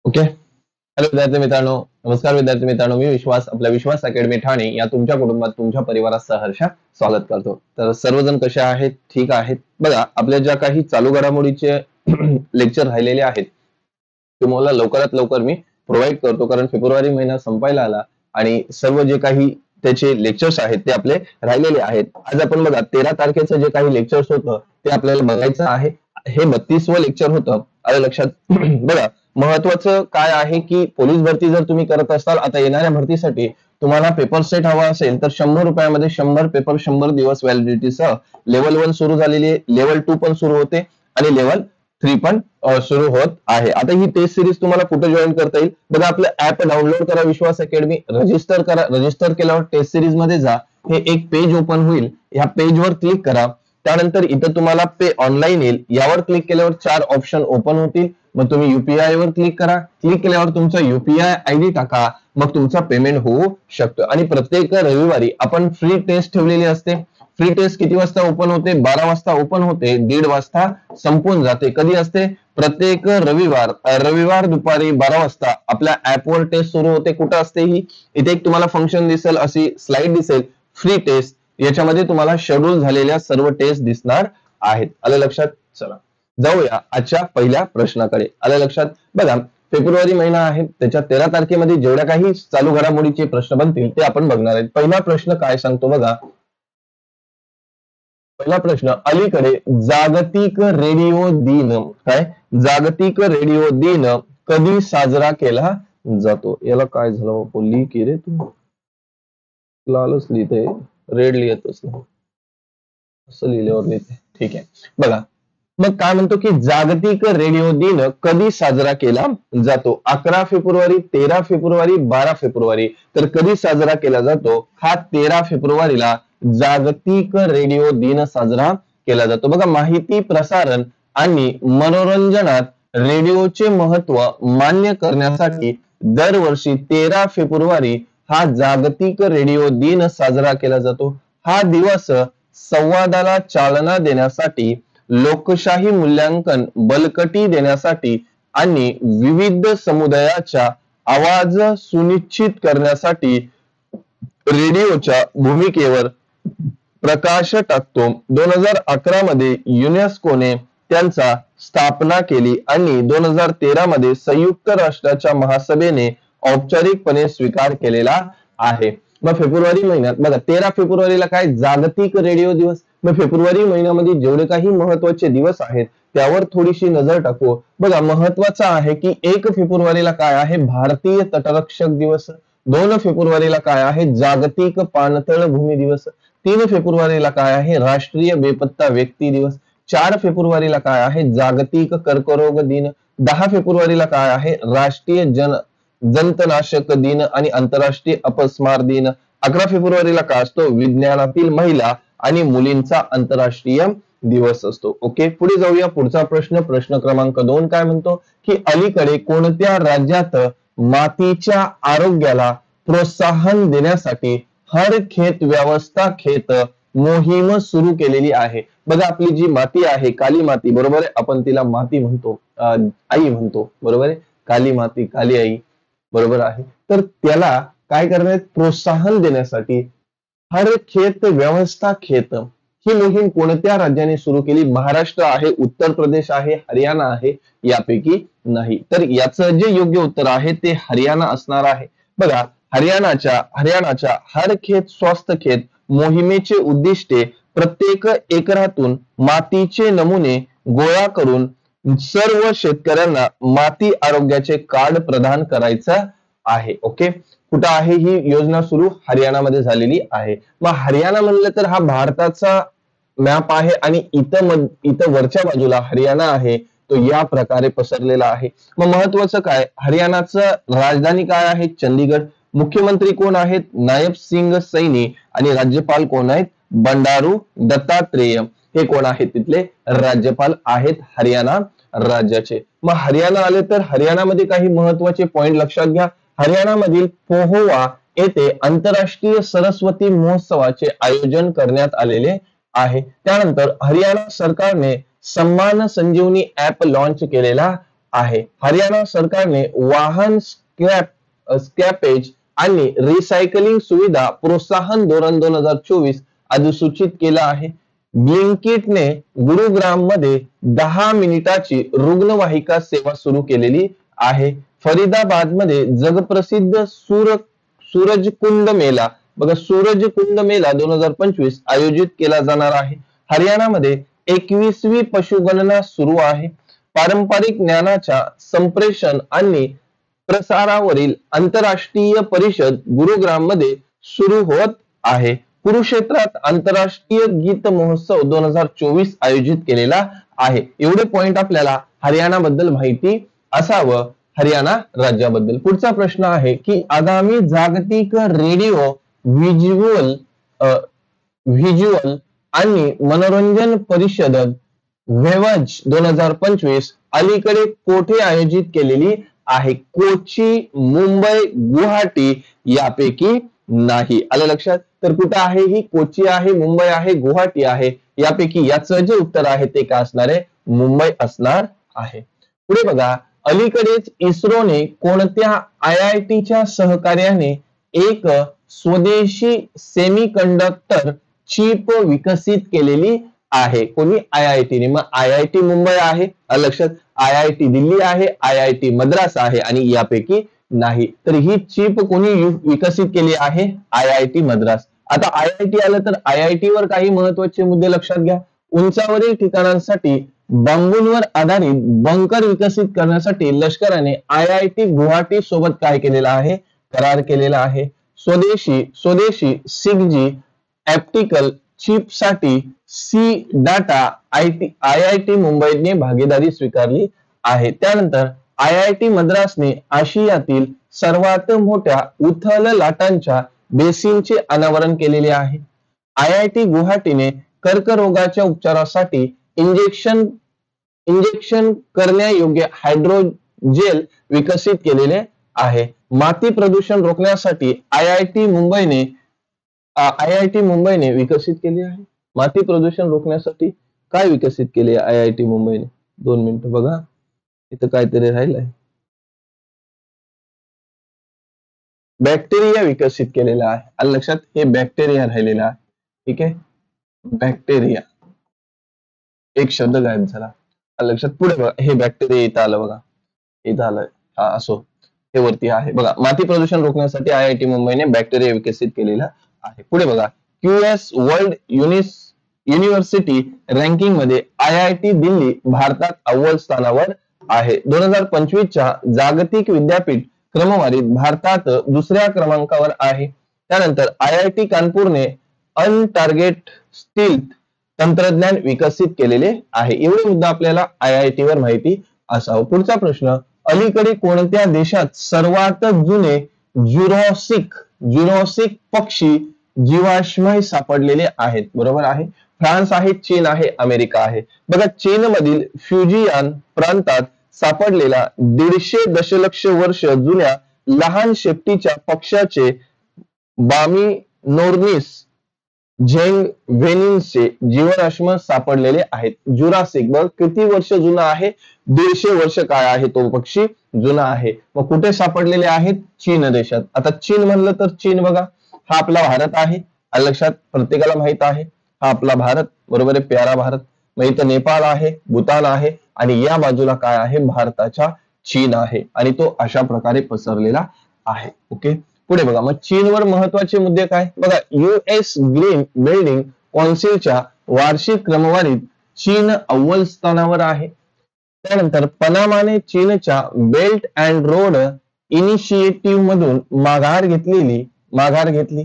Okay. Hello विद्यार्थी मित्रांनो, नमस्कार विद्यार्थी मित्रांनो. मी विश्वास, आपल्या विश्वास अकॅडमी ठाणे या तुमच्या कुटुंबात तुमच्या परिवारात सहर्ष स्वागत करतो. तर सर्वजण कसे आहेत? ठीक आहेत. बघा, आपल्या ज्या काही चालू घडामोडीचे लेक्चर राहिलेले आहेत तुम्हाला लवकरात लवकर मी प्रोव्हाइड करतो, कारण फेब्रुवारी महिना संपायला आला आणि सर्व जे काही त्याचे लेक्चर्स आहेत ते आपले राहिलेले आहेत. आज आपण बघा 13 तारखेचं जे काही लेक्चर्स होतं ते आपल्याला बघायचं आहे. हे 32वं लेक्चर होतं. आलं लक्षात? बघा, महत्वाचं काय आहे की पोलीस भरती जर तुम्ही करत असाल, आता येणाऱ्या भरतीसाठी तुम्हाला पेपर सेट हवा असेल तर 100 रुपयामध्ये 100 पेपर 100 दिवस व्हॅलिडिटीसह लेवल 1 सुरू झालेली आहे, लेवल 2 पण सुरू होते आणि लेवल 3 पण सुरू होत आहे. आता ही टेस्ट सिरीज तुम्हाला कुठे जॉईन करता येईल? बघा, आपलं ऍप डाउनलोड करा, विश्वास अकॅडमी, रजिस्टर करा. रजिस्टर केल्यावर टेस्ट सिरीज मध्ये जा, हे एक पेज ओपन होईल. ह्या पेजवर क्लिक करा. त्यानंतर इथं तुम्हाला पे ऑनलाईन येईल. यावर क्लिक केल्यावर 4 ऑप्शन ओपन होतील. मग तुम्ही युपीआय वर क्लिक करा. क्लिक केल्यावर तुमचा युपीआय आयडी टाका. मग तुमचा पेमेंट होऊ शकतो. आणि प्रत्येक रविवारी आपण फ्री टेस्ट ठेवलेली असते. फ्री टेस्ट किती वाजता ओपन होते? 12 वाजता ओपन होते, 1:30 वाजता संपून जाते. कधी असते? प्रत्येक रविवार दुपारी 12 वाजता आपल्या ऍपवर टेस्ट सुरू होते. कुठं असते ही? इथे एक तुम्हाला फंक्शन दिसेल, अशी स्लाइड दिसेल, फ्री टेस्ट. याच्यामध्ये तुम्हाला शेड्यूल झालेल्या सर्व टेस्ट दिसणार आहेत. आलं लक्षात? चला जाऊया आजच्या पहिल्या प्रश्नाकडे. आलं लक्षात? बघा, फेब्रुवारी महिना आहे, त्याच्या 13 तारखेमध्ये जेवढ्या काही चालू घडामोडीचे प्रश्न बनतील ते आपण बघणार आहेत. पहिला प्रश्न काय सांगतो बघा. पहिला प्रश्न, अलीकडे जागतिक रेडिओ दिन, काय जागतिक रेडिओ दिन कधी साजरा केला जातो? याला काय झालं बापू? लिही रे तू, लालच लिहिते, रेड लिहितच नाही, असं लिहिल्यावर लिहिते. ठीक आहे. बघा, मग काय म्हणतो की जागतिक रेडिओ दिन कधी साजरा केला जातो? 11 फेब्रुवारी, 13 फेब्रुवारी, 12 फेब्रुवारी. तर कधी साजरा केला जातो? हा 13 फेब्रुवारीला जागतिक रेडिओ दिन साजरा केला जातो. बघा, माहिती प्रसारण आणि मनोरंजनात रेडिओचे महत्व मान्य करण्यासाठी दरवर्षी 13 फेब्रुवारी हा जागतिक रेडिओ दिन साजरा केला जातो. हा दिवस संवादाला चालना देण्यासाठी, लोकशाही मूल्यांकन बळकटी देण्यासाठी आणि विविध समुदायाचा आवाज सुनिश्चित करण्यासाठी रेडिओच्या भूमिकेवर प्रकाश टाकतो. 2011 मध्ये युनेस्कोने त्यांचा स्थापना केली आणि 2013 मध्ये संयुक्त राष्ट्राच्या महासभेने औपचारिकपणे स्वीकार केलेला आहे. मग फेब्रुवारी महिन्यात बघा, 13 फेब्रुवारीला काय जागतिक रेडिओ दिवस. मग फेब्रुवारी महिन्यामध्ये जेवढे काही महत्वाचे दिवस आहेत त्यावर थोडीशी नजर टाकू. बघा, महत्वाचं आहे की 1 फेब्रुवारीला काय आहे? भारतीय तटरक्षक दिवस. 2 फेब्रुवारीला काय आहे? जागतिक पाणथळ भूमी दिवस. 3 फेब्रुवारीला काय आहे? राष्ट्रीय बेपत्ता व्यक्ती दिवस. 4 फेब्रुवारीला काय आहे? जागतिक कर्करोग दिन. 10 फेब्रुवारीला काय आहे? राष्ट्रीय जंतनाशक दिन आणि आंतरराष्ट्रीय अपस्मार दिन. 11 फेब्रुवारीला काय असतो? विज्ञानातील महिला आणि मुलींचा आंतरराष्ट्रीय दिवस असतो. ओके, पुढे जाऊया. पुढचा प्रश्न, प्रश्न क्रमांक 2 काय म्हणतो की अलीकडे कोणत्या राज्यात मातीच्या आरोग्याला प्रोत्साहन देण्यासाठी हर खेत व्यवस्था खेत मोहीम सुरू केलेली आहे? बघा, आपली जी माती आहे, काली माती, बरोबर आहे, आपण तिला माती म्हणतो, आई म्हणतो, बरोबर आहे, काली माती, काली आई, बरोबर आहे. तर त्याला काय करण्यात प्रोत्साहन देण्यासाठी हर खेत व्यवस्था खेत ही मोहीम कोणत्या राज्याने सुरू केली? महाराष्ट्र आहे, उत्तर प्रदेश आहे, हरियाणा आहे, यापैकी नाही. तर याचं जे योग्य उत्तर आहे ते हरियाणा असणार आहे. बघा, हरियाणाच्या हर खेत स्वस्थ खेत मोहिमेचे उद्दिष्टे प्रत्येक एकरातून मातीचे नमुने गोळा करून सर्व शेतकऱ्यांना माती आरोग्याचे कार्ड प्रदान करायचं आहे. ओके, कुठं आहे ही योजना सुरू? हरियाणामध्ये झालेली आहे. मग हरियाणा म्हणलं तर हा भारताचा मॅप आहे आणि इथं वरच्या बाजूला हरियाणा आहे, तो या प्रकारे पसरलेला आहे. मग महत्वाचं काय? हरियाणाचं राजधानी काय आहे? चंदीगड. मुख्यमंत्री कोण आहेत? नायब सिंग सैनी. आणि राज्यपाल कोण आहेत? बंडारू दत्तात्रेय. हे कोण आहेत? तिथले राज्यपाल आहेत हरियाणा राज्याचे. मग हरियाणा आले तर हरियाणामध्ये काही महत्वाचे पॉइंट लक्षात घ्या. हरियाणामधील पोहोवा येथे आंतरराष्ट्रीय सरस्वती महोत्सवाचे आयोजन करण्यात आलेले आहे. त्यानंतर हरियाणा सरकारने सम्मान संजीवनी ऍप लॉन्च केलेला आहे. हरियाणा सरकारने वाहन स्क्रॅपेज आणि रिसायकलिंग सुविधा प्रोत्साहन धोरण 2024 अधिसूचित केलं आहे. ब्लिंकिटने गुरुग्राम मध्ये 10 मिनिटाची रुग्णवाहिका सेवा सुरू केलेली आहे. फरीदाबाद मध्ये जगप्रसिद्ध सूरजकुंड मेला, बघा सूरजकुंड मेला 2025 आयोजित केला जाणार आहे. हरियाणामध्ये 21वी पशुगणना सुरू आहे. पारंपरिक ज्ञानाच्या संप्रेषण आणि प्रसारावरील आंतरराष्ट्रीय परिषद गुरुग्राम मध्ये सुरू होत आहे. कुरुक्षेत्रात आंतरराष्ट्रीय गीत महोत्सव 2024 आयोजित केलेला आहे. एवढे पॉइंट आपल्याला हरियाणा बद्दल माहिती असावं, हरियाणा राज्याबद्दल. पुढचा प्रश्न आहे की आगामी जागतिक रेडिओ व्हिज्युअल आणि मनोरंजन परिषद व्हेवज 2025 अलीकडे कोठे आयोजित केलेली आहे? कोची, मुंबई, गुवाहाटी यापैकी नाही. आलं लक्षात? तर कुठं आहे ही? कोची आहे, मुंबई आहे, गुवाहाटी आहे. यापैकी याचं जे उत्तर आहे ते काय असणार आहे? मुंबई असणार आहे. पुढे बघा, अलीकडेच इस्रोने कोणत्या IIT सहकार्याने एक स्वदेशी सेमीकंडक्टर चिप विकसित केलेली आहे? कोणी? IIT ने. मग IIT मुंबई आहे, लक्षात, IIT दिल्ली आहे, IIT मद्रास आहे आणि यापैकी नाही. तर ही चिप कोणी विकसित केली आहे? IIT मद्रास. आता IIT आलं तर IIT वर काही महत्वाचे मुद्दे लक्षात घ्या. उंचावरील ठिकाणांसाठी बांबूंवर आधारित बंकर विकसित करण्यासाठी लष्कराने IIT गुवाहाटी सोबत काय केलेला आहे? करार केलेला आहे. स्वदेशी 6G ऑप्टिकल चिप साठी सी डाटा IIT मुंबईने भागीदारी स्वीकारली आहे. त्यानंतर IIT मद्रासने आशियातील सर्वात मोठ्या उथल लाटांच्या बेसिनचे अनावरण केलेले आहे. IIT गुवाहाटीने कर्करोगाच्या उपचारासाठी इंजेक्शन करण्यायोग्य हायड्रोजेल विकसित केलेले आहे. माती प्रदूषण रोखण्यासाठी IIT मुंबईने विकसित केले आहे. माती प्रदूषण रोखण्यासाठी काय विकसित केले IIT मुंबईने? 2 मिनिटं बघा, इथं काहीतरी राहिलंय. बॅक्टेरिया विकसित केलेला आहे. आलं लक्षात? हे बॅक्टेरिया राहिलेला आहे. ठीक आहे, बॅक्टेरिया, एक शब्द गायब झाला. आलं लक्षात? पुढे बघा, हे बॅक्टेरिया इथं आलं बघा, इथं आलं. हा असो, हे वरती आहे बघा. माती प्रदूषण रोखण्यासाठी IIT मुंबईने बॅक्टेरिया विकसित केलेला आहे. पुढे बघा, QS वर्ल्ड युनिव्हर्सिटी रँकिंग मध्ये IIT दिल्ली भारतात अव्वल स्थानावर आहे. 2025च्या जागतिक विद्यापीठ क्रमवारीत भारतात दुसऱ्या क्रमांकावर आहे. त्यानंतर IIT कानपूरने अनटार्गेट स्टील्थ तंत्रज्ञान विकसित केलेले आहे. एवढे मुद्दा आपल्याला IIT वर माहिती असावं. पुढचा प्रश्न, अलीकडे कोणत्या देशात सर्वात जुने ज्युरासिक पक्षी जीवाश्म सापडलेले आहेत? बरोबर आहे. फ्रान्स आहे, चीन आहे, अमेरिका आहे. बघा, चीन मधील फ्युजियान प्रांतात सापडलेला 150 दशलक्ष वर्ष जुन्या लहान शेपटीच्या पक्षाचे बामिनोर्निस झेंगव्हेनिनचे जीवाश्म सापडलेले आहेत. ज्युरासिक बघ किती वर्ष जुना आहे? 150 वर्ष काय आहे तो पक्षी जुना आहे. मग कुठे सापडलेले आहेत? चीन देशात. आता चीन म्हणलं तर चीन बघा, हा आपला भारत आहे. लक्षात, प्रत्येकाला माहित आहे हा आपला भारत, बरोबर आहे, प्यारा भारत. मग इथं नेपाळ आहे, भूतान आहे आणि या बाजूला काय आहे? भारताच्या चीन आहे आणि तो अशा प्रकारे पसरलेला आहे. ओके, पुढे बघा, मग चीनवर महत्वाचे मुद्दे काय? बघा, US ग्रीन बिल्डिंग कौन्सिलच्या वार्षिक क्रमवारीत चीन अव्वल स्थानावर आहे. त्यानंतर पनामाने चीनच्या बेल्ट अँड रोड इनिशिएटिव्ह मधून माघार घेतली.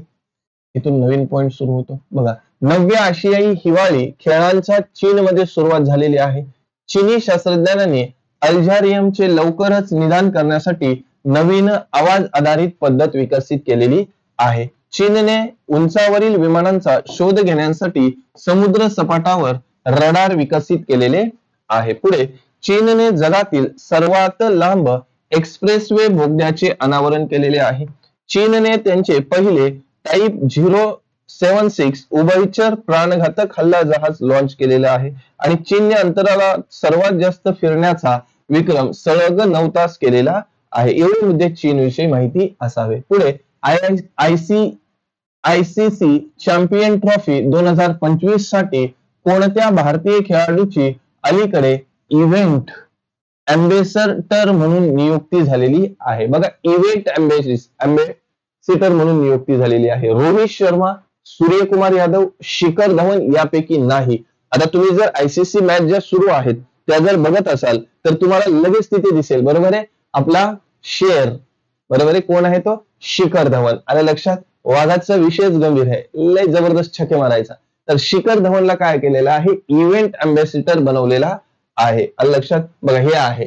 इथून नवीन पॉइंट सुरू होतो. बघा, 9व्या आशियाई हिवाळी खेळांचा चीनमध्ये सुरुवात झालेली आहे. चीनी शास्त्रज्ञांनी अल्झारियमचे लवकरच निदान करण्यासाठी नवीन आवाज आधारित पद्धत विकसित केलेली आहे. चीनने उंचावरील विमानांचा शोध घेण्यासाठी समुद्र सपाटावर रडार विकसित केलेले आहे. पुढे चीनने जगातील सर्वात लांब एक्सप्रेसवे बोगद्याचे अनावरण केलेले आहे. चीनने त्यांचे पहिले टाइप 076 उभयचर प्राणघातक हल्ला जहाज लॉन्च केलेले आहे आणि चीनने अंतराळात सर्वात जास्त फिरण्याचा विक्रम सलग 9 तास केलेला आहे. एवढे मुद्दे चीन विषयी माहिती असावे. पुढे आयसीसी चॅम्पियन ट्रॉफी 2025 साठी कोणत्या भारतीय खेळाडूची अलीकडे इव्हेंट अँबेसेडर म्हणून नियुक्ती झालेली आहे? बघा, इव्हेंट अँबेसेडर म्हणून नियुक्ती झालेली आहे. रोहित शर्मा, सूर्यकुमार यादव, शिखर धवन यापैकी नाही. आता तुम्ही जर आयसीसी मॅच ज्या सुरू आहेत त्या जर बघत असाल तर तुम्हाला लगेच तिथे दिसेल, बरोबर आहे, आपला शेर, बरोबर आहे, कोण आहे तो? शिखर धवन. आलं लक्षात? वाघाचा विषयच गंभीर आहे, लय जबरदस्त छक्के मारायचा. तर शिखर धवनला काय केलेलं आहे? इव्हेंट अँबेसेडर बनवलेला आहे. आलं लक्षात? बघा, हे आहे.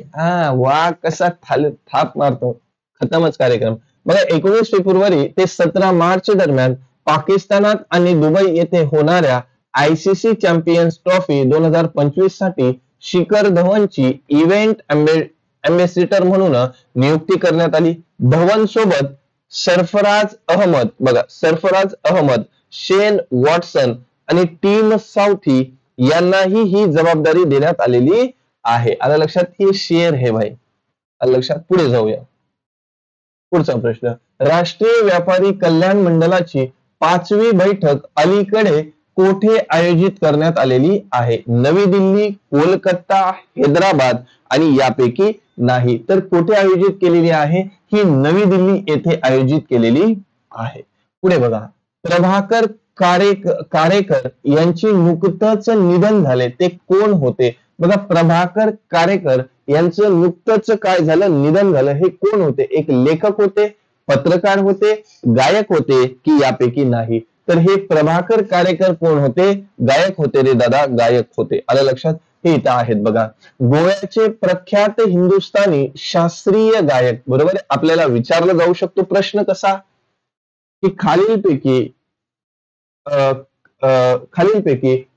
वाघ कसा थाप मारतो, खतमच कार्यक्रम. बघा, 19 फेब्रुवारी ते 17 मार्च दरम्यान पाकिस्तानात आणि दुबई येथे होणाऱ्या आयसीसी चॅम्पियन्स ट्रॉफी 2025 साठी शिखर धवनची इव्हेंट अँबेसेडर म्हणून नियुक्ती करण्यात आली. धवन सोबत सरफराज अहमद, बघा, सरफराज अहमद, शेन वॉटसन आणि टीम साऊथी यांनाही ही जबाबदारी देण्यात आलेली आहे. आलं लक्षात? हे शेर हे भाई. आलं लक्षात? पुढे जाऊया. पुढचा प्रश्न, राष्ट्रीय व्यापारी कल्याण मंडळाची 5वी बैठक अलीकडे कोठे आयोजित करण्यात आलेली आहे? नवी दिल्ली, कोलकाता, हैदराबाद आणि यापैकी नाही. तर कुठे आयोजित केलेली आहे? ही नवी दिल्ली येथे आयोजित केलेली आहे. पुढे बघा, प्रभाकर कारेकर यांची नुकतंच निधन झाले, ते कोण होते? बघा, प्रभाकर कारेकर यांचं नुकतंच काय झालं? निधन झालं. हे कोण होते? एक लेखक होते, पत्रकार होते, गायक होते की यापैकी नाही? तर हे प्रभाकर कारेकर कोण होते? गायक होते रे दादा, गायक होते. आलं लक्षात? हे इथं आहेत बघा. गोव्याचे प्रख्यात हिंदुस्थानी शास्त्रीय गायक, बरोबर. आपल्याला विचारला जाऊ शकतो प्रश्न कसा, की खालीलपैकी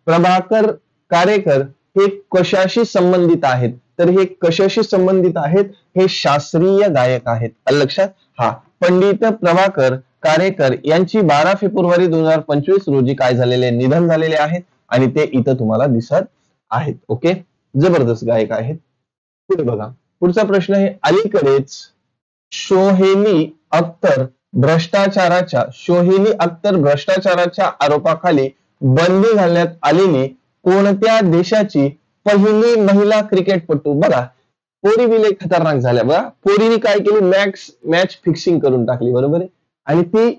प्रभाकर कारेकर हे कशाशी संबंधित आहेत? तर हे कशाशी संबंधित आहेत? हे शास्त्रीय गायक आहेत. आलं लक्षात? पंडित प्रभाकर कारेकर यांची 12 फेब्रुवारी 2025 रोजी काय झालेले? निधन झालेले आहेत आणि ते इथं तुम्हाला दिसत आहेत. ओके, जबरदस्त गायक आहेत. पुढे बघा, पुढचा प्रश्न आहे, अलीकडेच सोहेली अख्तर भ्रष्टाचाराच्या आरोपाखाली बंदी घालण्यात आलेली कोणत्या देशाची पहिली महिला क्रिकेटपटू? बघा, पोरी बिले खतरनाक झाल्या. बघा, पोरीने काय केली? मॅच फिक्सिंग करून टाकली, बरोबर आहे, आणि ती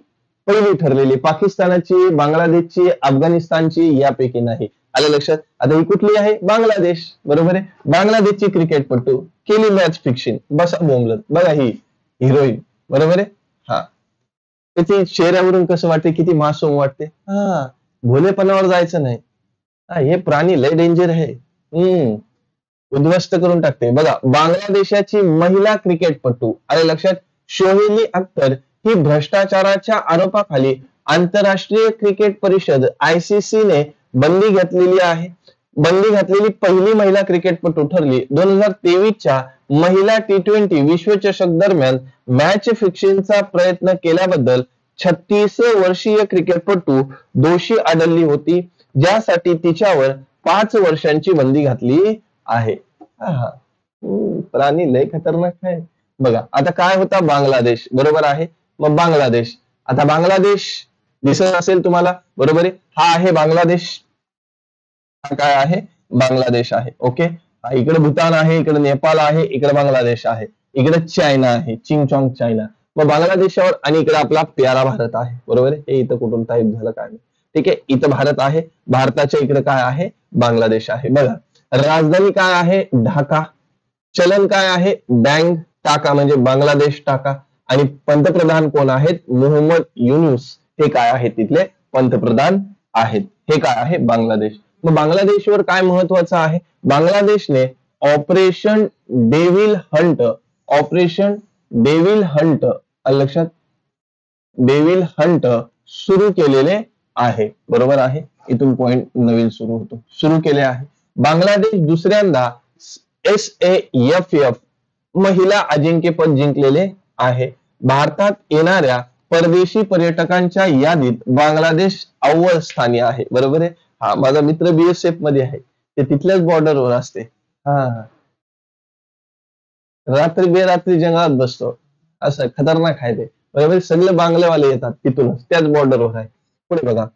पहिली ठरलेली. पाकिस्तानाची, बांगलादेशची, अफगाणिस्तानची यापैकी नाही. आलं लक्षात? आता ही कुठली आहे? बांगलादेश, बरोबर आहे. बांगलादेशची क्रिकेटपटू केली मॅच फिक्सिंग, बसा बोंबलत. बघा, ही हिरोईन, बरोबर आहे. त्याची चेहऱ्यावरून कसं वाटते? किती मासूम वाटते. भोलेपणावर जायचं नाही. हे प्राणी लय डेंजर आहे, उद्ध्वस्त करून टाकते. बघा, बांगलादेशाची महिला क्रिकेटपटू, आले लक्षात, सोहेली अख्तर ही भ्रष्टाचाराच्या आरोपाखाली आंतरराष्ट्रीय क्रिकेट परिषद ICC ने बंदी घातलेली आहे. बंदी घातलेली पहिली महिला क्रिकेटपटू ठरली. 2023च्या महिला T20 विश्वचषक दरम्यान मॅच फिक्सिंगचा प्रयत्न केल्याबद्दल 36 वर्षीय क्रिकेटपटू दोषी आढळली होती, ज्यासाठी तिच्यावर 5 वर्षांची बंदी घातली आहे. प्राणी लय खतरनाक आहे. बघा, आता काय होता? बांगलादेश, बरोबर आहे. मग बांगलादेश, आता बांगलादेश दिसत असेल तुम्हाला, बरोबर आहे. हा आहे बांगलादेश. हा काय आहे? बांगलादेश आहे. ओके, इकडे भूतान आहे, इकडे नेपाळ आहे, इकडे बांगलादेश आहे, इकडे चायना आहे, चिंगचॉंग चायना. मग बांगलादेशावर आणि इकडे आपला प्यारा भारत आहे, बरोबर आहे. हे इथं कुठून टाईप झालं काय? ठीक आहे, इथं भारत आहे, भारताच्या इकडे काय आहे? बांगलादेश आहे. बघा, राजधानी काय आहे? ढाका. चलन काय आहे? बँक टाका, म्हणजे बांगलादेश टाका. आणि पंतप्रधान कोण आहेत? मोहम्मद युनूस, हे काय आहेत? तिथले पंतप्रधान आहेत. हे काय आहे? बांगलादेश. मग बांगलादेशवर काय महत्वाचं आहे? बांगलादेशने ऑपरेशन डेव्हिल हंट, लक्षात, डेव्हिल हंट सुरू केलेले आहे, बरोबर आहे. इथून पॉइंट नवीन सुरू केले आहे. बांगलादेश दुसऱ्यांदा SAFF महिला अजिंक्यपद जिंकलेले आहे. भारतात येणाऱ्या परदेशी पर्यटकांच्या यादीत बांगलादेश अव्वल स्थानी आहे, बरोबर आहे. माझा मित्र BSF मध्ये आहे, ते तिथल्याच बॉर्डरवर असते. रात्री बेरात्री जंगलात बसतो, असं खतरनाक आहे ते, बरोबर. सगळे बांगलेवाले येतात तिथूनच, त्याच बॉर्डरवर आहे. पुढे बघा,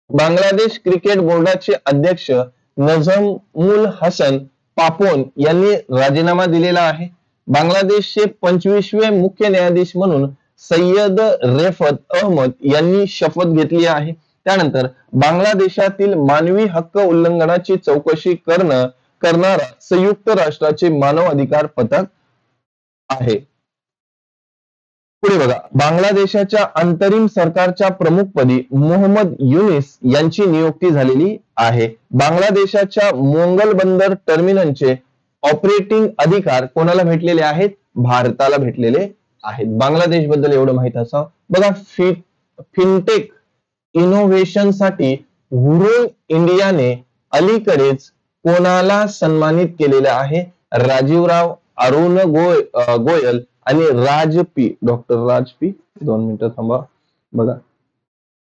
बांगलादेश क्रिकेट बोर्डाचे अध्यक्ष नजमुल हसन पापोन यांनी राजीनामा दिलेला आहे. बांगलादेशचे 25वे मुख्य न्यायाधीश म्हणून सय्यद रेफत अहमद यांनी शपथ घेतली आहे. त्यानंतर बांगलादेशातील मानवी हक्क उल्लंघनाची चौकशी करणारा संयुक्त राष्ट्राचे मानव अधिकार पथक आहे. पुढे बघा, बांगलादेशाच्या अंतरिम सरकारच्या प्रमुखपदी मोहम्मद युनिस यांची नियुक्ती झालेली आहे. बांगलादेशाच्या मोंगल बंदर टर्मिनलचे ऑपरेटिंग अधिकार कोणाला भेटलेले आहेत? भारताला भेटलेले आहेत. बांगलादेश बद्दल एवढं माहित असावं. बघा, फिनटेक इनोव्हेशन साठी हुरुन इंडियाने अलीकडेच कोणाला सन्मानित केलेले आहे? राजीवराव, अरुण गोयल आणि राज पी, डॉक्टर राज पी, 2 मिनिटं थांबा. बघा,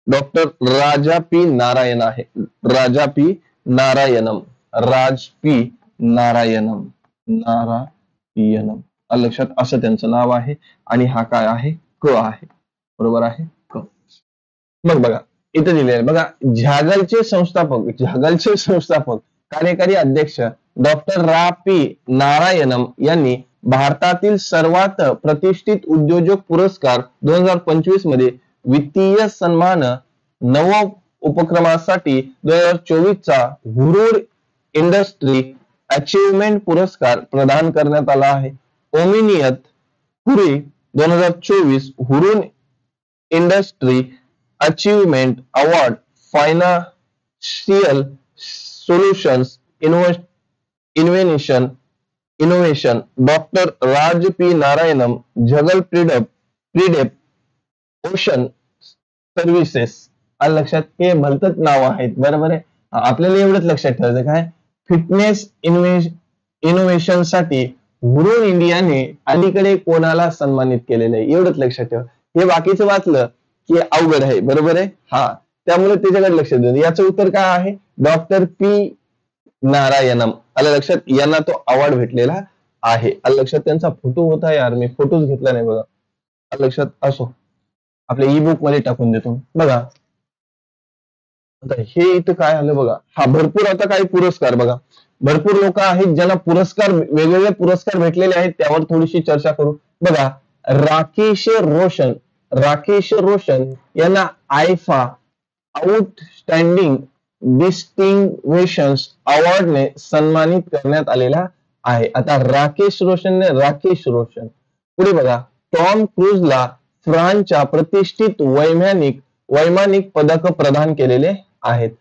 डॉक्टर राजा पी नारायण आहे. राजा पी नारायणम, राज पी नारायणम, नारायणम, लक्षात, असं त्यांचं नाव आहे. आणि हा काय आहे? क आहे, बरोबर आहे, क. मग बघा, इथे दिले आहे बघा, झागलचे संस्थापक कार्यकारी अध्यक्ष डॉक्टर रा पी नारायणम यांनी भारतातील सर्वात प्रतिष्ठित उद्योजक पुरस्कार 2025 मध्ये वित्तीय सन्मान नव उपक्रमासाठी 2024 चा हुरूर इंडस्ट्री अचीवमेंट पुरस्कार प्रदान करण्यात आला आहे. ओमिनियत हुरी 2024 Hurun industry achievement award financial solutions innovation doctor Raj P Narayanam जगल प्रीडेप ओशन सर्व्हिसेस. लक्षात, हे भलतच नाव आहेत, बरोबर आहे. आपल्याला एवढंच लक्षात ठेवायचं काय, फिटनेस इनोव्हेशन साठी हुरून इंडियाने अलीकडे कोणाला सन्मानित केलेलं आहे, एवढंच लक्षात ठेवा. हे बाकीचं वाचलं की अवघड आहे, बरोबर आहे. हा, त्यामुळे त्याच्याकडे लक्ष देऊ. याचं उत्तर काय आहे? Doctor P नारायणम. आलं लक्षात, यांना तो अवॉर्ड भेटलेला आहे. आलं लक्षात, त्यांचा फोटो होता यार, मी फोटोच घेतला नाही बघा. आलं लक्षात, असो, आपल्या ई बुक मध्ये टाकून देतो. बघा, आता हे इथं काय आलं बघा, हा भरपूर आता काही पुरस्कार बघा, भरपूर लोक आहेत ज्यांना पुरस्कार, वेगवेगळे पुरस्कार भेटलेले आहेत, त्यावर थोडीशी चर्चा करू. बघा, राकेश रोशन यांना आयफा आउटस्टँडिंग डिस्टिंग्विशन्स अवॉर्डने सन्मानित करण्यात आलेला आहे. आता राकेश रोशन. पुढे बघा, टॉम क्रूजला फ्रान्सच्या प्रतिष्ठित वैमानिक पदक प्रदान केलेले आहेत.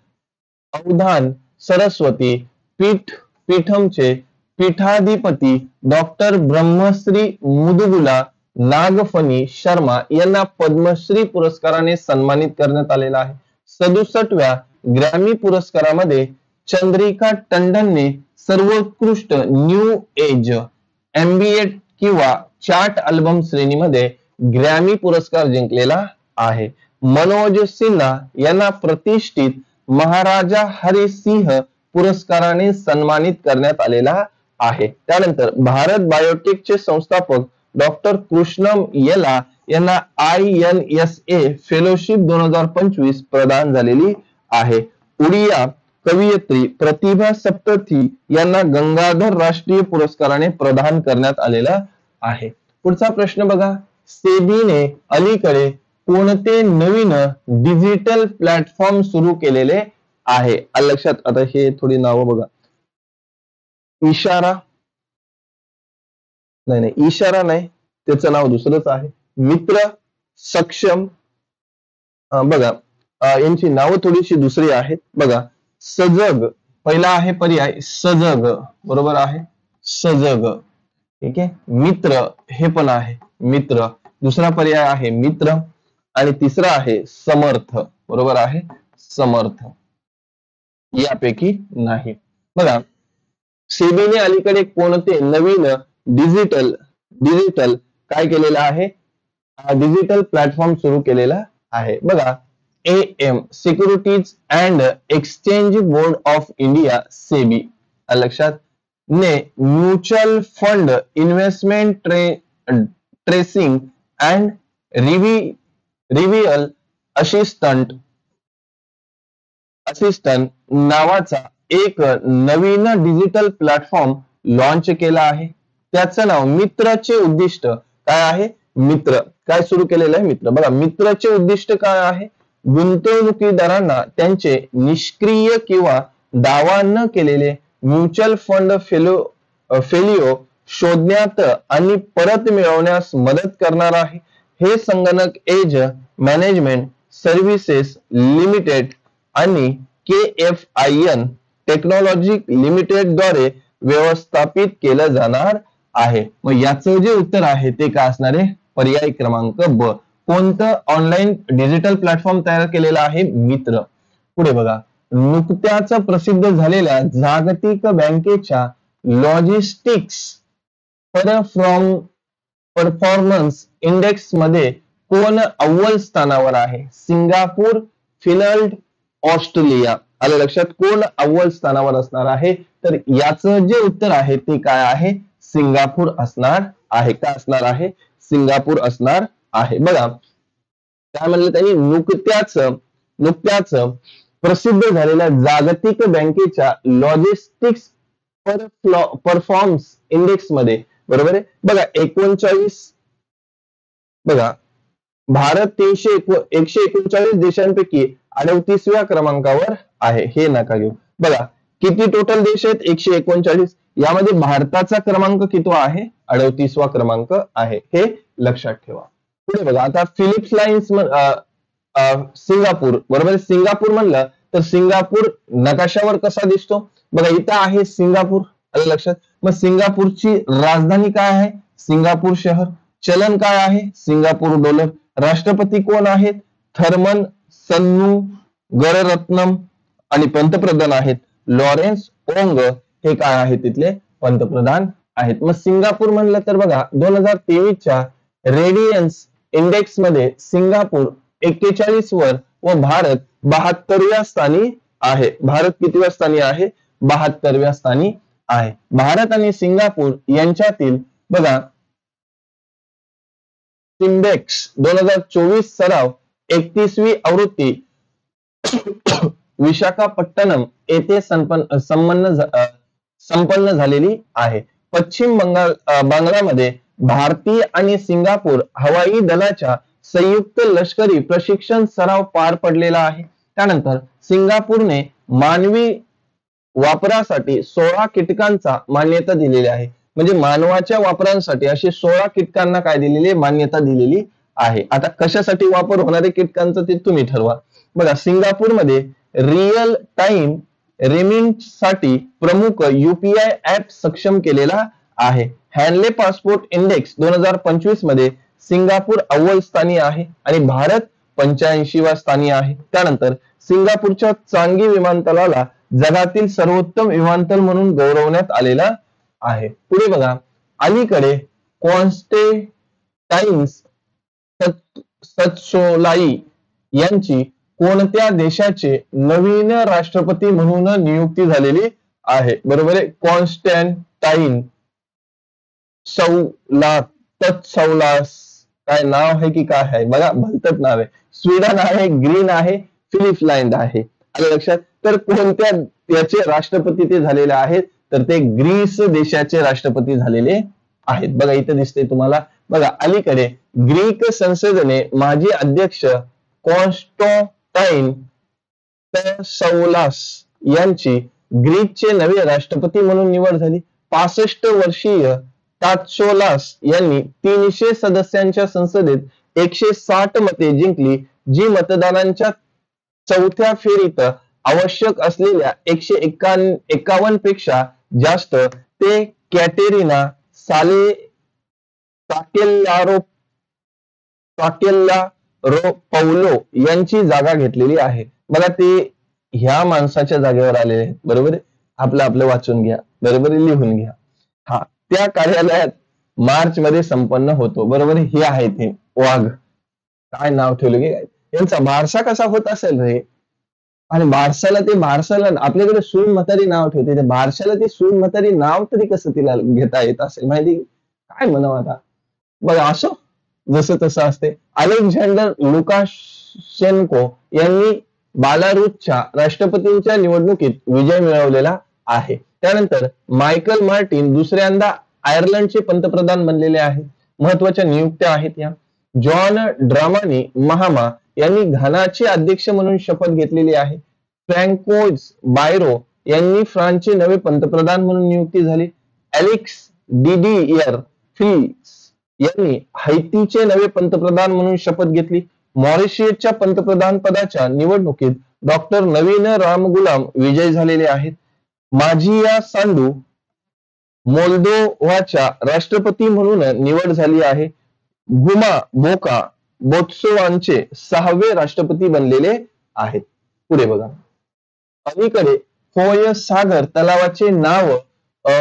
अवधान सरस्वती पीठमचे पीठाधिपती डॉक्टर ब्रह्मश्री मुदुगुला नागफणी शर्मा यांना पद्मश्री पुरस्काराने सन्मानित करण्यात आलेला आहे. 67व्या ग्रॅमी पुरस्कारामध्ये चंद्रिका टंडनने सर्वोत्कृष्ट न्यू एज एम्बिएंट किंवा चार्ट अल्बम श्रेणीमध्ये ग्रॅमी पुरस्कार जिंकलेला आहे. मनोज सिन्हा यांना प्रतिष्ठित महाराजा हरी सिंह पुरस्काराने सन्मानित करण्यात आलेला आहे. त्यानंतर भारत बायोटेकचे संस्थापक डॉक्टर कृष्णम येला यांना INSA फेलोशिप 2025 प्रदान झालेली आहे. उडिया कवयित्री प्रतिभा सप्तती यांना गंगाधर राष्ट्रीय पुरस्काराने प्रदान करण्यात आलेला आहे. पुढचा प्रश्न बघा, सेबीने अलीकडे कोणते नवीन डिजिटल प्लॅटफॉर्म सुरू केलेले आहे? लक्षात, आता हे थोडी नावं बघा. इशारा नाही, त्याचं नाव दुसरंच आहे. मित्र, सक्षम, बघा यांची नावं थोडीशी दुसरी आहेत. बघा, सजग पहिला आहे पर्याय, सजग, बरोबर आहे, सजग. ठीक आहे. मित्र हे पण आहे, मित्र. दुसरा पर्याय आहे मित्र आणि तिसरा आहे समर्थ, बरोबर आहे, समर्थ. यापैकी नाही. बघा, सेबीने अलीकडे कोणते नवीन डिजिटल काय केलेलं आहे? डिजिटल प्लॅटफॉर्म सुरू केलेला आहे. बघा, AM Securities and Exchange Board of India, SEBI. लक्षात, ने mutual fund investment tracing and रिव्हिअल असिस्टंट नावाचा एक नवीन डिजिटल प्लॅटफॉर्म लॉन्च केला आहे. त्याचं नाव मित्रचे उद्दिष्ट काय आहे? मित्र काय सुरू केलेलं आहे? मित्र. बघा मित्रचे उद्दिष्ट काय आहे? गुंतवणुकीदारांना त्यांचे निष्क्रिय किंवा दावा न केलेले म्युच्युअल फंड फेलिओ शोधण्यात आणि परत मिळवण्यास मदत करणार आहे. हे संगणक एज मॅनेजमेंट सर्व्हिसेस लिमिटेड आणि KFIN टेक्नॉलॉजी लिमिटेड द्वारे व्यवस्थापित केलं जाणार आहे. मग याचं जे उत्तर आहे ते काय असणार आहे? पर्याय क्रमांक ब. कोणतं ऑनलाईन डिजिटल प्लॅटफॉर्म तयार केलेला आहे? मित्र. पुढे बघा, नुकत्याच प्रसिद्ध झालेल्या जागतिक बँकेच्या लॉजिस्टिक्स परफॉर्मन्स इंडेक्स मध्ये कोण अव्वल स्थानावर आहे? Singapore, Finland, Australia. आलं लक्षात? कोण अव्वल स्थानावर असणार आहे? तर याचं जे उत्तर आहे ते काय आहे? सिंगापूर असणार आहे. काय असणार आहे? सिंगापूर असणार आहे. बघा काय म्हणलं त्यांनी? नुकत्याच प्रसिद्ध झालेल्या जागतिक बँकेच्या लॉजिस्टिक्स परफॉर्मन्स इंडेक्स मध्ये, बरोबर आहे. बघा 39, बघा भारत 139 देशांपैकी 38व्या क्रमांकावर आहे. हे नका घेऊ. बघा किती टोटल देश आहेत? 139. यामध्ये भारताचा क्रमांक किती आहे? 38वा क्रमांक आहे. हे लक्षात ठेवा. पुढे बघा आता फिलिप्स लाईन्स सिंगापूर, बरोबर. सिंगापूर म्हणलं तर सिंगापूर नकाशावर कसा दिसतो? बघा इथं आहे सिंगापूर. आलं लक्षात? मग सिंगापूरची राजधानी काय आहे? सिंगापूर शहर. चलन काय आहे? Singapore dollar. राष्ट्रपती कोण आहेत? थर्मन गररत्नम. आणि पंतप्रधान आहेत लॉरेन्स ओंग. हे काय आहेत? तिथले पंतप्रधान आहेत. मग सिंगापूर म्हणलं तर बघा 2023च्या रेडियन्स इंडेक्स मध्ये सिंगापूर 41 वर व भारत 72व्या स्थानी आहे. भारत कितव्या स्थानी आहे? 72व्या स्थानी आहे. भारत आणि सिंगापूर यांच्यातील बघा सिम्बेक्स 2024 सराव 31वी आवृत्ती विशाखापट्टणम येथे संपन्न झालेली आहे. पश्चिम बंगालमध्ये भारतीय आणि सिंगापूर हवाई दलाच्या संयुक्त लष्करी प्रशिक्षण सराव पार पडलेला आहे. त्यानंतर सिंगापूरने मानवी वापरासाठी 16 कीटकांचा मान्यता दिलेली आहे. म्हणजे मानवाच्या वापरासाठी असे 16 कीटकांना काय दिलेली? मान्यता दिलेली आहे. आता कशासाठी वापर होणारे कीटकांचं ते तुम्ही ठरवा. बघा सिंगापूरमध्ये रिअल टाइम साठी प्रमुख UPI ऍप सक्षम केलेला आहे. हॅनले पासपोर्ट इंडेक्स 2025 मध्ये सिंगापूर अव्वल स्थानी आहे आणि भारत 85व्या स्थानी आहे. त्यानंतर सिंगापूरच्या चांगी विमानतळाला जगातील सर्वोत्तम विमानतळ म्हणून गौरवण्यात आलेला आहे. पुढे बघा अलीकडे कॉन्स्टेंटाइन सत्सोलाई यांची कोणत्या देशाचे नवीन राष्ट्रपती म्हणून नियुक्ती झालेली आहे? बरोबर आहे. कॉन्स्टेंटाइन तत्सौलास. काय नाव आहे की काय आहे? बघा भलतच नाव आहे. स्वीडन आहे, ग्रीन आहे, फिलिपलाइंड आहे. आलं लक्षात? तर कोणत्या याचे राष्ट्रपती ते झालेले आहेत? तर ते ग्रीस देशाचे राष्ट्रपती झालेले आहेत. बघा इथे दिसते तुम्हाला. बघा अलीकडे ग्रीक संसदेने माजी अध्यक्ष कॉन्स्टेंटाइन तत्सौलास यांची ग्रीकचे नवे राष्ट्रपती म्हणून निवड झाली. 65 वर्षीय तत्सौलास यांनी 300 सदस्यांच्या संसदेत 160 मते जिंकली, जी मतदानांच्या चौथ्या फेरीत आवश्यक असलेल्या 151 पेक्षा जास्त. ते कॅटेरिना पौलो यांची जागा घेतलेली आहे. बघा ते ह्या माणसाच्या जागेवर आलेले आहेत. बरोबर आहे. आपलं वाचून घ्या. बरोबर आहे. लिहून घ्या. हा त्या कार्यालयात मार्च मध्ये संपन्न होतो. बरोबर हे आहे ते वाघ. काय नाव ठेवलं की यांचा बारसा कसा होत असेल रे? आणि बारसाला आपल्याकडे सून म्हातारी नाव ठेवते, ते बारशाला ती सून म्हातारी नाव तरी कसं तिला घेता येत असेल माहिती, काय म्हणावं आता. बघा असो, जसं तसं असते. अलेक्झांडर लुकाशेन्को यांनी बेलारूसच्या राष्ट्रपतींच्या निवडणुकीत विजय मिळवलेला आहे. त्यानंतर मायकल मार्टिन दुसऱ्यांदा आयर्लंडचे पंतप्रधान बनलेले आहेत. महत्वाच्या नियुक्त्या आहेत या. जॉन ड्रामानी महामा यांनी घानाचे अध्यक्ष म्हणून शपथ घेतलेली आहे. फ्रँकोइस बायरो यांनी फ्रान्सचे नवे पंतप्रधान म्हणून नियुक्ती झाली. एलेक्स डिडियर फिल्स यांनी हैतीचे नवे पंतप्रधान म्हणून शपथ घेतली. मॉरिशियसच्या पंतप्रधान पदाच्या निवडणुकीत डॉक्टर नवीन रामगुलाम विजयी झालेले आहेत. माजिया सांडू मोल्दोवाच्या राष्ट्रपती म्हणून निवड झाली आहे. गुमा बोका बोत्सवानचे 6वे राष्ट्रपती बनलेले आहेत. पुढे बघा, अलीकडे फोय सागर तलावाचे नाव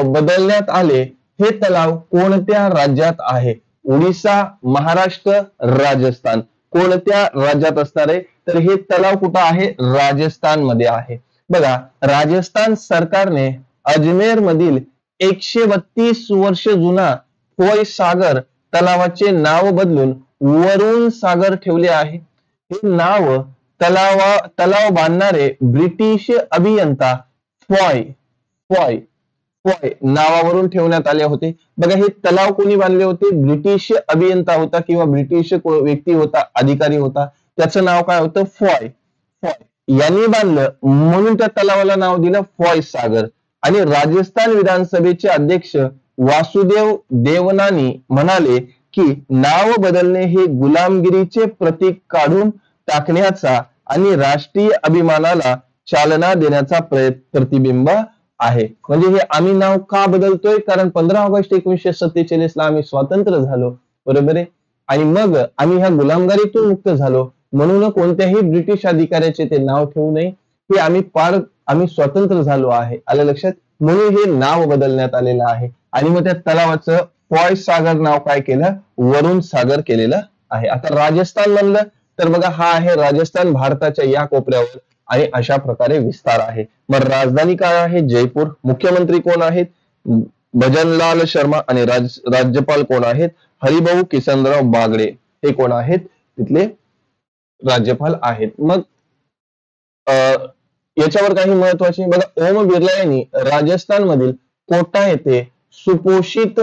बदलण्यात आले. हे तलाव कोणत्या राज्यात आहे? ओडिसा, महाराष्ट्र, राजस्थान. कोणत्या राज्यात असणार आहे? तर हे तलाव कुठं आहे? राजस्थान मध्ये आहे. बघा, राजस्थान सरकारने अजमेर मधील 132 वर्ष जुना फोय सागर तलावाचे नाव बदलून वरुण सागर ठेवले आहे. हे नाव तलाव बांधणारे ब्रिटिश अभियंता फॉय नावावरून ठेवण्यात आले होते. बघा, हे तलाव कोणी बांधले होते? ब्रिटिश अभियंता होता किंवा ब्रिटिश व्यक्ती होता, अधिकारी होता. त्याचं नाव काय होतं? फॉय यांनी बांधलं म्हणून त्या तलावाला नाव दिलं फॉय सागर. आणि राजस्थान विधानसभेचे अध्यक्ष वासुदेव देवनानी म्हणाले की नाव बदलणे हे गुलामगिरीचे प्रतीक काढून टाकण्याचा आणि राष्ट्रीय अभिमानाला चालना देण्याचा प्रतिबिंब आहे. म्हणजे हे आम्ही नाव का बदलतोय? कारण 15 ऑगस्ट 1947 ला आम्ही स्वतंत्र झालो, बरोबर आहे. आणि मग आम्ही ह्या गुलामगिरीतून मुक्त झालो, म्हणून कोणत्याही ब्रिटिश अधिकाऱ्याचे ते नाव ठेवू नये. हे आम्ही स्वतंत्र झालो आहे, आलं लक्षात, म्हणून हे नाव बदलण्यात आलेलं आहे. आणि मग त्या तलावाचं फॉय सागर नाव काय केलं? वरुण सागर केलेलं आहे. आता राजस्थान म्हणलं तर बघा, हा आहे राजस्थान, भारताच्या या कोपऱ्यावर, आणि अशा प्रकारे विस्तार आहे. मग राजधानी काय आहे? जयपूर. मुख्यमंत्री कोण आहेत? भजनलाल शर्मा. आणि राज्यपाल कोण आहेत? हरिभाऊ किसनराव बागडे. हे कोण आहेत? तिथले राज्यपाल आहेत. मग याच्यावर काही महत्वाचे बघा, ओम बिर्ला यांनी राजस्थान मधील कोटा येथे सुपोषित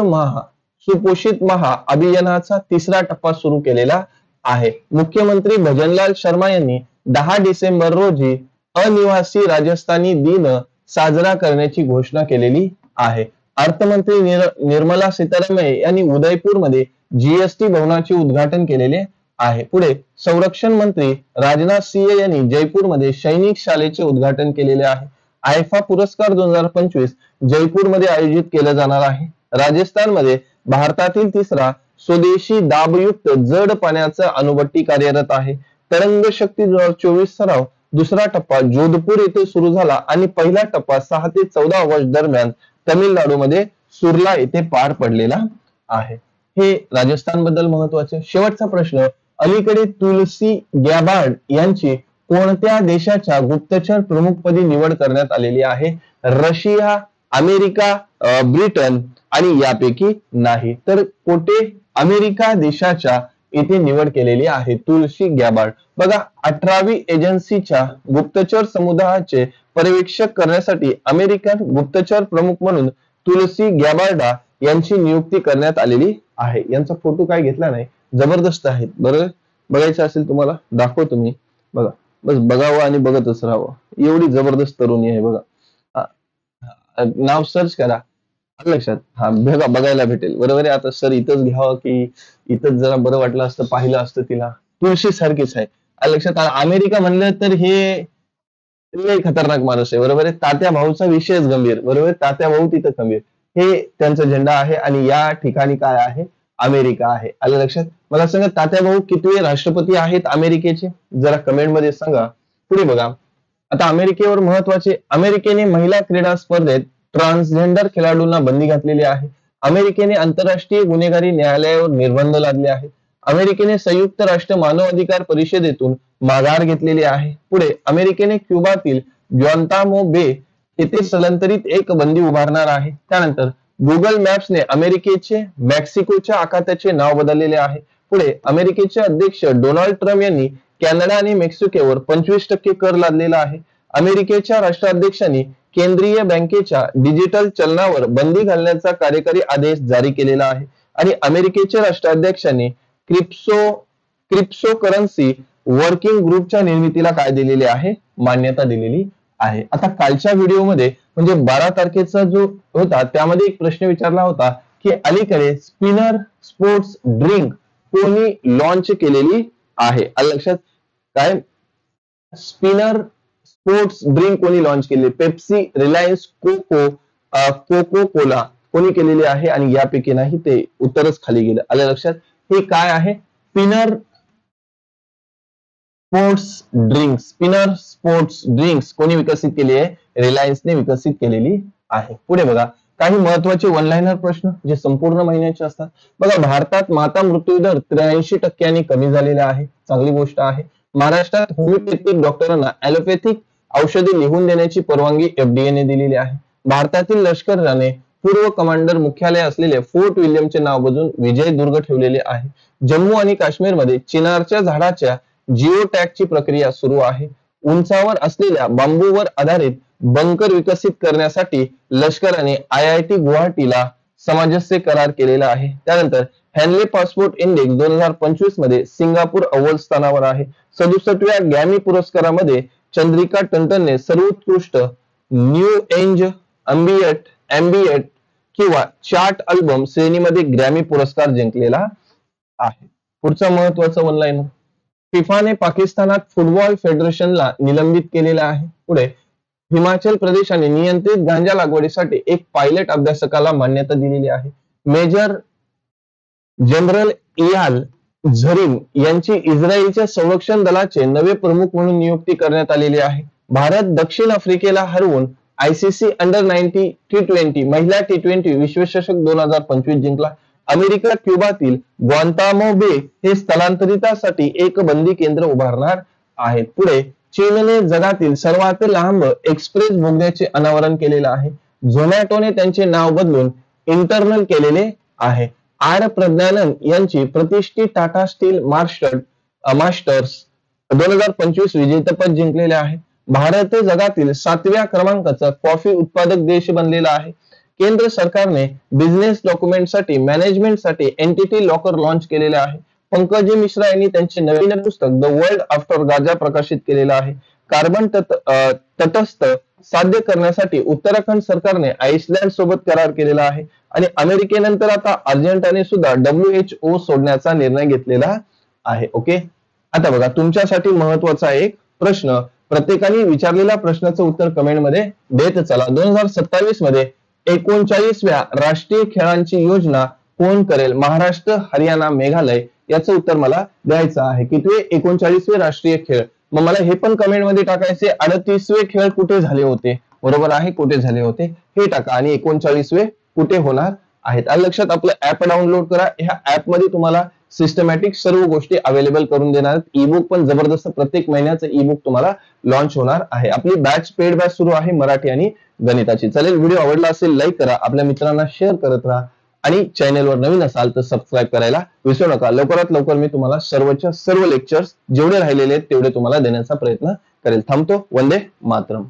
महा अभियानाचा 3रा टप्पा सुरू केलेला आहे. मुख्यमंत्री भजनलाल शर्मा यांनी 10 डिसेंबर रोजी अनिवासी राजस्थानी दिन साजरा करण्याची घोषणा केलेली आहे. अर्थमंत्री निर्मला सीतारामन यांनी उदयपूरमध्ये जीएसटी भवनाचे उद्घाटन केलेले आहे. पुढे संरक्षण मंत्री राजनाथ सिंह यांनी जयपूरमध्ये सैनिक शाळेचे उद्घाटन केलेले आहे. आयफा पुरस्कार 2025 जयपूरमध्ये आयोजित केला जाणार आहे. राजस्थानमध्ये भारतातील 3रा स्वदेशी दाबयुक्त जड पाण्याचा अणुभट्टी कार्यरत आहे. तरंग शक्ती 2024 सराव 2रा टप्पा जोधपूर येथे सुरू झाला आणि पहिला टप्पा 6 ते 14 ऑगस्ट दरम्यान तमिळनाडूमध्ये सुरला येथे पार पडलेला आहे. हे राजस्थान बद्दल महत्वाचे. शेवटचा प्रश्न, अलीकडे तुलसी गॅबार्ड यांची कोणत्या देशाच्या गुप्तचर प्रमुखपदी निवड करण्यात आलेली आहे? रशिया, अमेरिका, ब्रिटन आणि यापैकी नाही. तर कोठे? अमेरिका देशाच्या इथे निवड केलेली आहे तुलसी गॅबार्ड. बघा, 18वी एजन्सीच्या गुप्तचर समुदायाचे पर्यवेक्षक करण्यासाठी अमेरिकन गुप्तचर प्रमुख म्हणून तुलसी गॅबार्डा यांची नियुक्ती करण्यात आलेली आहे. यांचा फोटो काय घेतला नाही, जबरदस्त आहेत, बरोबर. बघायचं असेल तुम्हाला दाखवतो मी. बघा, बस बघावं आणि बघतच राहावं, एवढी जबरदस्त तरुणी आहे बघा. नाव सर्च करा, लक्षात. हा बघा, बघायला भेटेल, बरोबर आहे. आता सर इथंच घ्यावं की इथंच जरा बरं वाटलं असतं, पाहिलं असतं तिला. तुळशी सारखीच आहे, लक्षात. अमेरिका म्हणलं तर हे लय खतरनाक माणूस आहे, बरोबर आहे. तात्या भाऊचा विषयच गंभीर, बरोबर. तात्या भाऊ तिथं गंभीर, हे त्यांचा झेंडा आहे. आणि या ठिकाणी काय आहे? अमेरिका आहे, आलं लक्षात. मला सांगा, तात्या भाऊ कितवे राष्ट्रपती आहेत अमेरिकेचे? जरा कमेंट मध्ये सांगा. पुढे बघा, आता अमेरिकेवर महत्वाचे, अमेरिकेने महिला क्रीडा स्पर्धेत ट्रान्सजेंडर खेळाडूंना बंदी घातलेली आहे. अमेरिकेने आंतरराष्ट्रीय गुन्हेगारी न्यायालयावर निर्बंध लादले आहेत. अमेरिकेने संयुक्त राष्ट्र मानव अधिकार परिषदेतून माघार घेतलेली आहे. पुढे अमेरिकेने क्युबातील ग्वांतानामो बे येथे स्थलांतरित एक बंदी उभारणार आहे. त्यानंतर गुगल मॅप्सने अमेरिकेचे मेक्सिकोच्या आखाताचे नाव बदललेले आहे. पुढे अमेरिकेचे अध्यक्ष डोनाल्ड ट्रम्प यांनी कॅनडा आणि मेक्सिकोवर 25% कर लादलेला आहे. अमेरिकेच्या राष्ट्राध्यक्षांनी केंद्रीय बँकेच्या डिजिटल चलनावर बंदी घालण्याचा कार्यकारी आदेश जारी केलेला आहे. आणि अमेरिकेच्या राष्ट्राध्यक्षांनी क्रिप्टोकरन्सी वर्किंग ग्रुपच्या निर्मितीला काय दिलेले आहे? मान्यता दिलेली आहे. आता कालच्या व्हिडिओमध्ये म्हणजे 12 तारखेचा जो होता त्यामध्ये एक प्रश्न विचारला होता की अलीकडे स्पिनर स्पोर्ट्स ड्रिंक कोणी लॉन्च केलेली आहे? लक्षात काय? स्पिनर स्पोर्ट्स ड्रिंक कोणी लॉन्च केली? पेप्सी, रिलायन्स, कोको कोला कोणी केलेली आहे? आणि यापैकी नाही ते उत्तरच खाली गेलं. आलं लक्षात? हे काय आहे? स्पिनर स्पोर्ट्स ड्रिंक्स कोणी विकसित केली आहे? रिलायन्सने विकसित केलेली आहे. पुढे बघा काही महत्वाचे वन लाइनर प्रश्न जे संपूर्ण महिन्याचे असतात. बघा भारतात माता मृत्यू दर 83% कमी झालेला आहे. चांगली गोष्ट आहे. महाराष्ट्रात होमिओपॅथिक डॉक्टरांना ॲलोपॅथिक औषधे लिहून देण्याची परवानगी FDA ने दिलेली आहे. भारतातील लष्कराने पूर्व कमांडर मुख्यालय असलेले फोर्ट विल्यमचे नाव बदलून विजयदुर्ग ठेवलेले आहे. जम्मू आणि काश्मीरमध्ये चिनारच्या झाडाच्या जिओ टॅगची प्रक्रिया सुरू आहे. उंचावर असलेल्या बांबूवर आधारित बंकर विकसित करण्यासाठी लष्कराने IIT गुवाहाटीला सामंजस्य करार केलेला आहे. त्यानंतर हॅनले पासपोर्ट इंडेक्स 2025 मध्ये सिंगापूर अव्वल स्थानावर आहे. 67व्या गॅमी पुरस्कारामध्ये चंद्रिका टंटनने सर्वोत्कृष्ट न्यू एज अँबिएंट किंवा चार्ट अल्बम श्रेणीमध्ये ग्रॅमी पुरस्कार जिंकलेला आहे. पुढचा महत्वाचा वन लाईनर फिफाने पाकिस्तानात फुटबॉल फेडरेशनला निलंबित केलेला आहे. पुढे हिमाचल प्रदेशाने नियंत्रित गांजा लागवडीसाठी एक पायलट अभ्यासकाला मान्यता दिलेली आहे. मेजर जनरल इयाल झरीन यांची इस्रायलच्या संरक्षण दलाचे नवे प्रमुख म्हणून नियुक्ती करण्यात आलेली आहे. भारत दक्षिण आफ्रिकेला हरवून ICC अंडर-19 T20 महिला T20 विश्वचषक 2025 जिंकला. अमेरिका क्युबातील ग्वांतानामो बे हे स्थलांतरितांसाठी एक बंदी केंद्र उभारणार आहेत. पुढे चीनने जगातील सर्वात लांब एक्सप्रेस बोगद्याचे अनावरण केलेले आहे. झोमॅटोने त्यांचे नाव बदलून इंटरनल केलेले आहे. आर प्रज्ञानन यांची प्रतिष्ठित टाटा स्टील मास्टर्स 2025 विजेतेपद जिंकलेले आहे. भारत जगातील 7व्या क्रमांकाचा कॉफी उत्पादक देश बनलेला आहे. केंद्र सरकारने बिझनेस डॉक्युमेंटसाठी मॅनेजमेंटसाठी एंटिटी लॉकर लॉन्च केलेले आहे. पंकजी मिश्रा यांनी त्यांचे नवीन पुस्तक द वर्ल्ड आफ्टर गांजा प्रकाशित केलेलं आहे. कार्बन तटस्थ साध्य करण्यासाठी उत्तराखंड सरकारने आइसलँड सोबत करार केलेला आहे. आणि अमेरिकेनंतर आता अर्जेंटिनाने सुद्धा WHO सोडण्याचा निर्णय घेतलेला आहे. ओके, आता बघा तुमच्यासाठी महत्वाचा एक प्रश्न, प्रत्येकाने विचारलेल्या प्रश्नाचं उत्तर कमेंटमध्ये देत चला. 2027 मध्ये 39व्या राष्ट्रीय खेळांची योजना कोण करेल? महाराष्ट्र, हरियाणा, मेघालय याचं उत्तर मला द्यायचं आहे. किती 39वे राष्ट्रीय खेळ? मग मला हे पण कमेंटमध्ये टाकायचे 38वे खेळ कुठे झाले होते? बरोबर आहे, कुठे झाले होते हे टाका. आणि 39वे कुठे होणार आहेत? आणि लक्षात आपलं ऍप डाउनलोड करा. ह्या ऍप मध्ये तुम्हाला सिस्टमॅटिक सर्व गोष्टी अवेलेबल करून देणार आहेत. ईबुक पण जबरदस्त, प्रत्येक महिन्याचं ईबुक तुम्हाला लॉन्च होणार आहे. आपली पेड बॅच सुरू आहे मराठी आणि गणिताची. चालेल, व्हिडिओ आवडला असेल लाईक करा, आपल्या मित्रांना शेअर करत राहा आणि चॅनलवर नवीन असाल तर सबस्क्राईब करायला विसरू नका. लवकरात लवकर मी तुम्हाला सर्व लेक्चर्स जेवढे राहिलेले आहेत तेवढे तुम्हाला देण्याचा प्रयत्न करेल. थांबतो. वंदे मातरम.